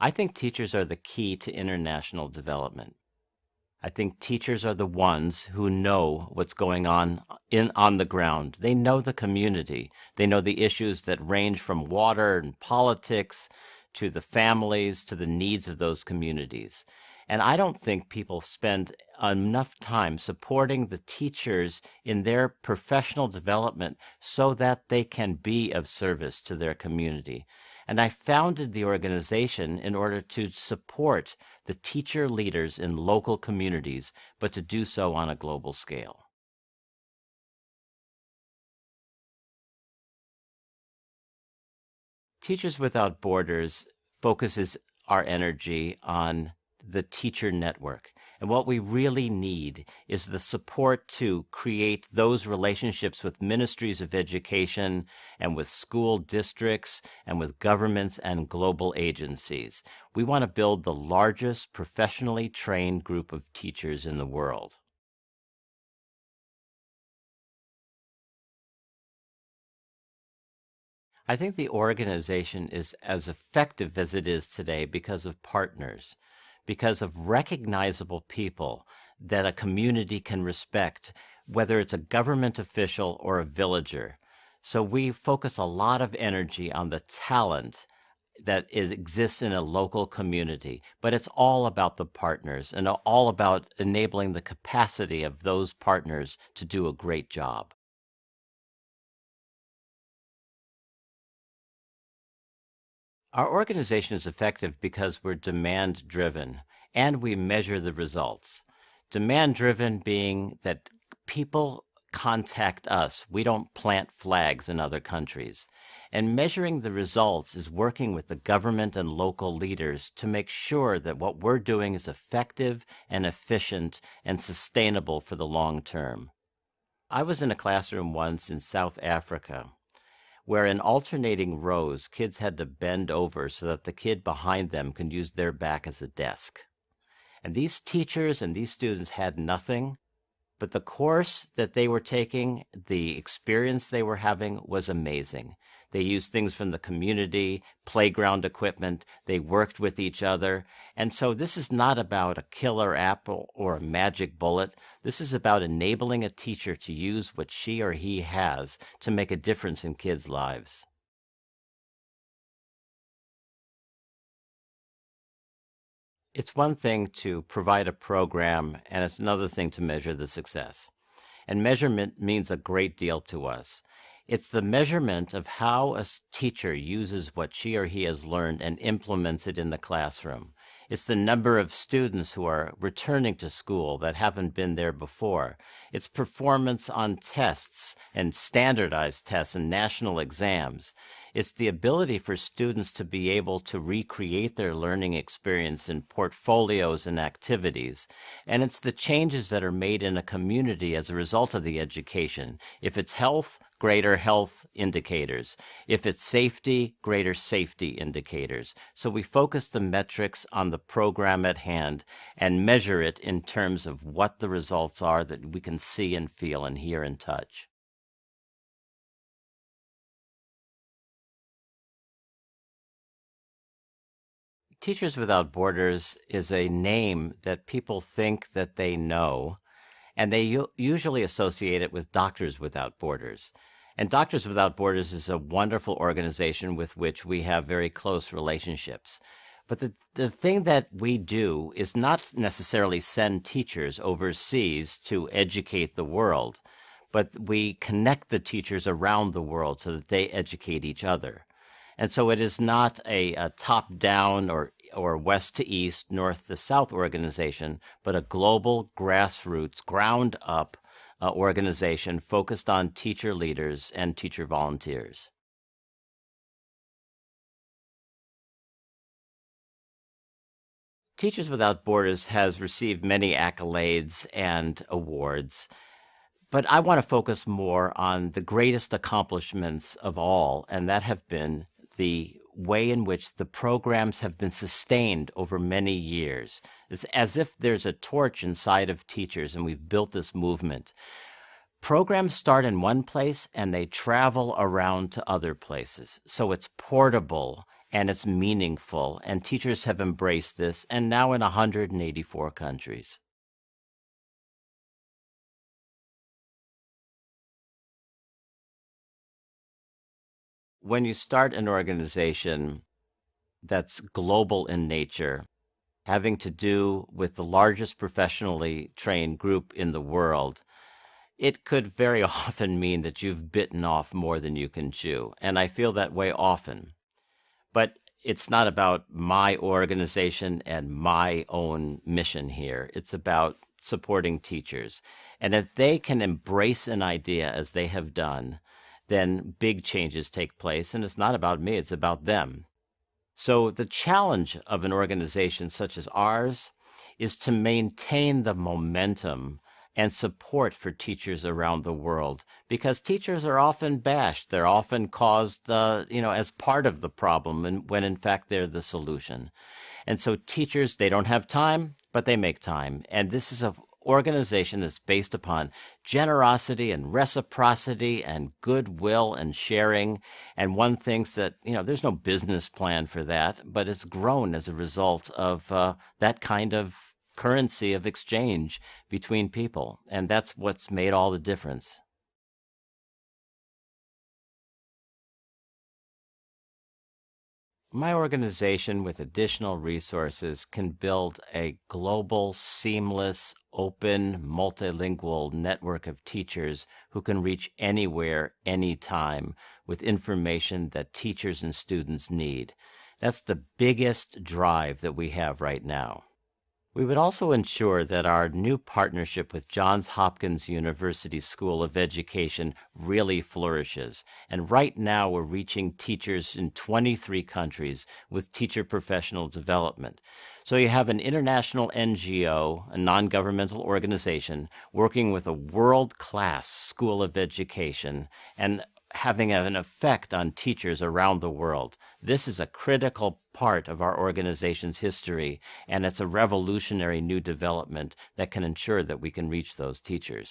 I think teachers are the key to international development. I think teachers are the ones who know what's going on the ground. They know the community. They know the issues that range from water and politics to the families to the needs of those communities. And I don't think people spend enough time supporting the teachers in their professional development so that they can be of service to their community. And I founded the organization in order to support the teacher leaders in local communities, but to do so on a global scale. Teachers Without Borders focuses our energy on the teacher network. And what we really need is the support to create those relationships with ministries of education and with school districts and with governments and global agencies. We want to build the largest professionally trained group of teachers in the world. I think the organization is as effective as it is today because of partners, because of recognizable people that a community can respect, whether it's a government official or a villager. So we focus a lot of energy on the talent exists in a local community, but it's all about the partners and all about enabling the capacity of those partners to do a great job. Our organization is effective because we're demand driven and we measure the results. Demand driven being that people contact us. We don't plant flags in other countries. And measuring the results is working with the government and local leaders to make sure that what we're doing is effective and efficient and sustainable for the long term. I was in a classroom once in South Africa where in alternating rows, kids had to bend over so that the kid behind them could use their back as a desk. And these teachers and these students had nothing, but the course that they were taking, the experience they were having was amazing. They used things from the community, playground equipment, they worked with each other. And so this is not about a killer app or a magic bullet. This is about enabling a teacher to use what she or he has to make a difference in kids' lives. It's one thing to provide a program, and it's another thing to measure the success. And measurement means a great deal to us. It's the measurement of how a teacher uses what she or he has learned and implements it in the classroom. It's the number of students who are returning to school that haven't been there before. It's performance on tests and standardized tests and national exams. It's the ability for students to be able to recreate their learning experience in portfolios and activities. And it's the changes that are made in a community as a result of the education. If it's health, greater health indicators. If it's safety, greater safety indicators. So we focus the metrics on the program at hand and measure it in terms of what the results are that we can see and feel and hear and touch. Teachers Without Borders is a name that people think that they know, and they usually associate it with Doctors Without Borders. And Doctors Without Borders is a wonderful organization with which we have very close relationships. But the thing that we do is not necessarily send teachers overseas to educate the world, but we connect the teachers around the world so that they educate each other. And so it is not a top-down or west to east, north to south organization, but a global grassroots, ground-up organization focused on teacher leaders and teacher volunteers. Teachers Without Borders has received many accolades and awards, but I want to focus more on the greatest accomplishments of all, and that have been the way in which the programs have been sustained over many years. It's as if there's a torch inside of teachers, and we've built this movement. Programs start in one place and they travel around to other places. So it's portable and it's meaningful, and teachers have embraced this, and now in 184 countries. When you start an organization that's global in nature, having to do with the largest professionally trained group in the world, it could very often mean that you've bitten off more than you can chew. And I feel that way often. But it's not about my organization and my own mission here. It's about supporting teachers. And if they can embrace an idea as they have done, then big changes take place. And it's not about me, it's about them. So the challenge of an organization such as ours is to maintain the momentum and support for teachers around the world, because teachers are often bashed. They're often caused, as part of the problem, and when in fact they're the solution. And so teachers, they don't have time, but they make time. And this is an organization that's based upon generosity and reciprocity and goodwill and sharing. And one thinks that, there's no business plan for that, but it's grown as a result of that kind of currency of exchange between people. And that's what's made all the difference. My organization, with additional resources, can build a global, seamless, open, multilingual network of teachers who can reach anywhere, anytime, with information that teachers and students need. That's the biggest drive that we have right now. We would also ensure that our new partnership with Johns Hopkins University School of Education really flourishes. And right now we're reaching teachers in 23 countries with teacher professional development. So you have an international NGO, a non-governmental organization, working with a world-class school of education and having an effect on teachers around the world. This is a critical part of our organization's history, and it's a revolutionary new development that can ensure that we can reach those teachers.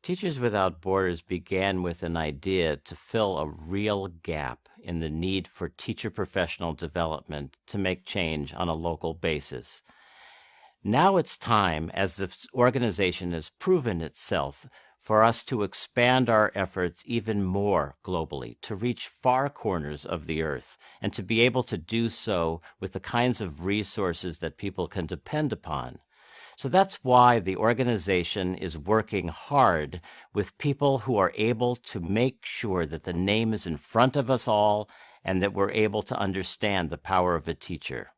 Teachers Without Borders began with an idea to fill a real gap in the need for teacher professional development to make change on a local basis. Now it's time, as this organization has proven itself, for us to expand our efforts even more globally, to reach far corners of the earth, and to be able to do so with the kinds of resources that people can depend upon. So that's why the organization is working hard with people who are able to make sure that the name is in front of us all and that we're able to understand the power of a teacher.